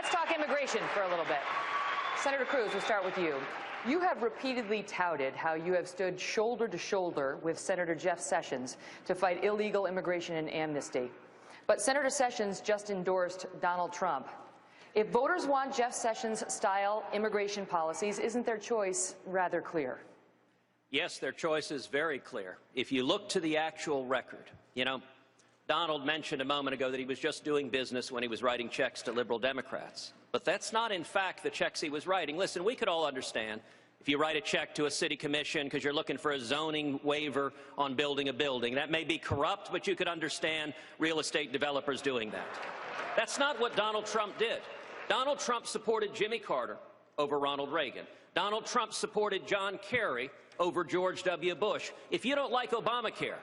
let's talk immigration for a little bit. Senator Cruz, we'll start with you. You have repeatedly touted how you have stood shoulder to shoulder with Senator Jeff Sessions to fight illegal immigration and amnesty. But Senator Sessions just endorsed Donald Trump. If voters want Jeff Sessions-style immigration policies, isn't their choice rather clear? Yes, their choice is very clear. If you look to the actual record, Donald mentioned a moment ago that he was just doing business when he was writing checks to liberal Democrats. But that's not, in fact, the checks he was writing. Listen, we could all understand if you write a check to a city commission because you're looking for a zoning waiver on building a building. That may be corrupt, but you could understand real estate developers doing that. That's not what Donald Trump did. Donald Trump supported Jimmy Carter over Ronald Reagan. Donald Trump supported John Kerry over George W. Bush. If you don't like Obamacare,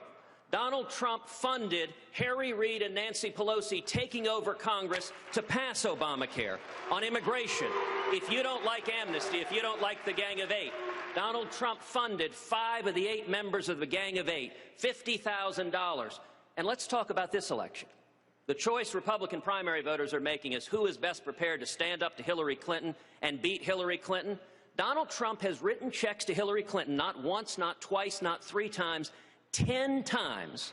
Donald Trump funded Harry Reid and Nancy Pelosi taking over Congress to pass Obamacare. On immigration, if you don't like amnesty, if you don't like the Gang of Eight, Donald Trump funded 5 of the 8 members of the Gang of Eight, $50,000. And let's talk about this election. The choice Republican primary voters are making is who is best prepared to stand up to Hillary Clinton and beat Hillary Clinton. Donald Trump has written checks to Hillary Clinton not once, not twice, not 3 times, 10 times,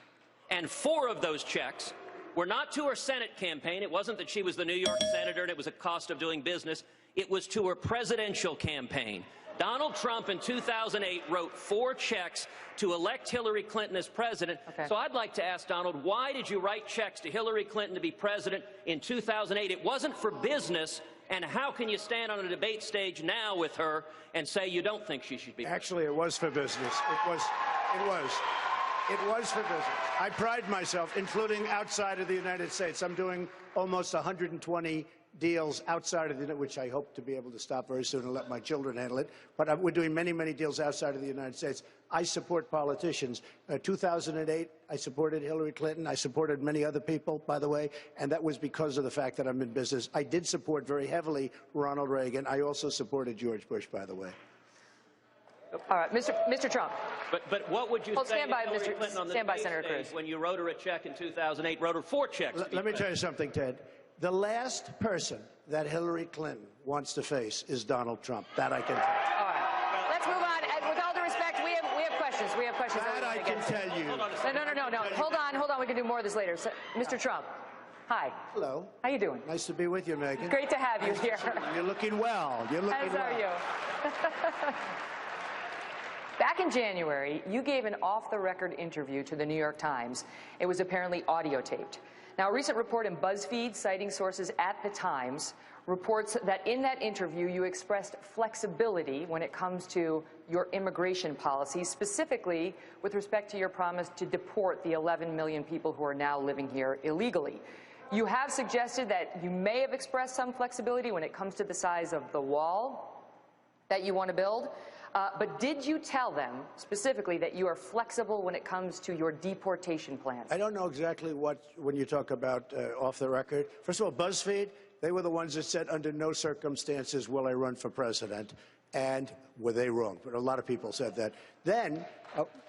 and 4 of those checks were not to her Senate campaign. It wasn't that she was the New York senator and it was a cost of doing business. It was to her presidential campaign. Donald Trump in 2008 wrote 4 checks to elect Hillary Clinton as president. Okay. So I'd like to ask Donald, why did you write checks to Hillary Clinton to be president in 2008? It wasn't for business. And how can you stand on a debate stage now with her and say you don't think she should be president? Actually, it was for business. It was for business. I pride myself, including outside of the United States. I'm doing almost 120 deals outside of the United States, which I hope to be able to stop very soon and let my children handle it. But we're doing many, many deals outside of the United States. I support politicians. 2008, I supported Hillary Clinton. I supported many other people, by the way, and that was because of the fact that I'm in business. I did support very heavily Ronald Reagan. I also supported George Bush, by the way. All right, Mr. Trump. But what would you say stand by, to Hillary Clinton on the stand by, debate Senator stage Cruz. when you wrote her a check in 2008, wrote her 4 checks? Let me tell you something, Ted. The last person that Hillary Clinton wants to face is Donald Trump. That I can tell you. All right. Let's move on. And with all due respect, we have questions. We have questions. That I can tell you. No. Hold on. We can do more of this later. So, Mr. Trump. Hi. Hello. How you doing? Nice to be with you, Megan. It's great to have you here. You're looking well. You're looking well. As are you. Back in January, you gave an off-the-record interview to the New York Times. It was apparently audio-taped. Now, a recent report in BuzzFeed, citing sources at the Times, reports that in that interview you expressed flexibility when it comes to your immigration policy, specifically with respect to your promise to deport the 11 million people who are now living here illegally. You have suggested that you may have expressed some flexibility when it comes to the size of the wall that you want to build. But did you tell them specifically that you are flexible when it comes to your deportation plans? I don't know exactly when you talk about off the record. First of all, BuzzFeed, they were the ones that said under no circumstances will I run for president. And were they wrong? But a lot of people said that. Then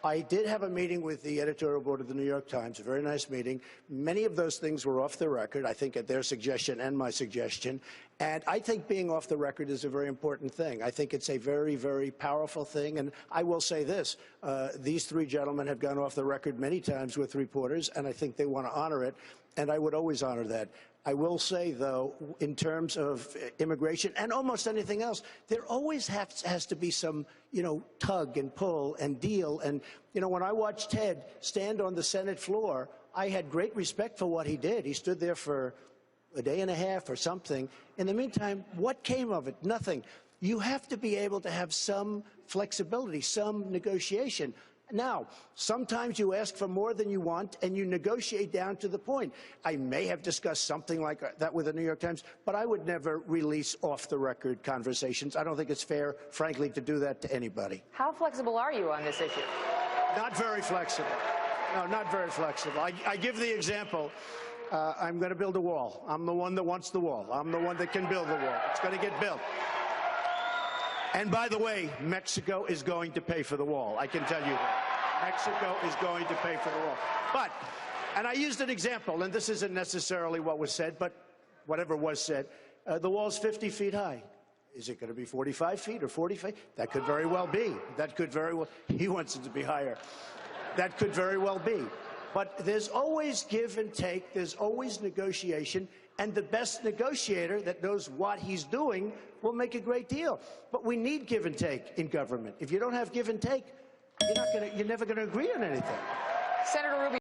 I did have a meeting with the editorial board of the New York Times, a very nice meeting. Many of those things were off the record, I think at their suggestion and my suggestion. And I think being off the record is a very important thing. I think it's a very, very powerful thing. And I will say this, these 3 gentlemen have gone off the record many times with reporters, and I think they want to honor it. And I would always honor that. I will say, though, in terms of immigration and almost anything else, there always has to be some, tug and pull and deal. And, when I watched Ted stand on the Senate floor, I had great respect for what he did. He stood there for a day and a half or something. In the meantime, what came of it? Nothing. You have to be able to have some flexibility, some negotiation. Now, sometimes you ask for more than you want, and you negotiate down to the point. I may have discussed something like that with the New York Times, but I would never release off-the-record conversations. I don't think it's fair, frankly, to do that to anybody. How flexible are you on this issue? Not very flexible. No, not very flexible. I give the example. I'm going to build a wall. I'm the one that wants the wall. I'm the one that can build the wall. It's going to get built. And by the way, Mexico is going to pay for the wall. I can tell you that. Mexico is going to pay for the wall. But, and I used an example, and this isn't necessarily what was said, but whatever was said, The wall's 50 feet high. Is it going to be 45 feet or 40 feet? That could very well be. That could very well. He wants it to be higher. That could very well be. But there's always give and take. There's always negotiation. And the best negotiator that knows what he's doing will make a great deal. But we need give and take in government. If you don't have give and take, you're never going to agree on anything. Senator Rubio.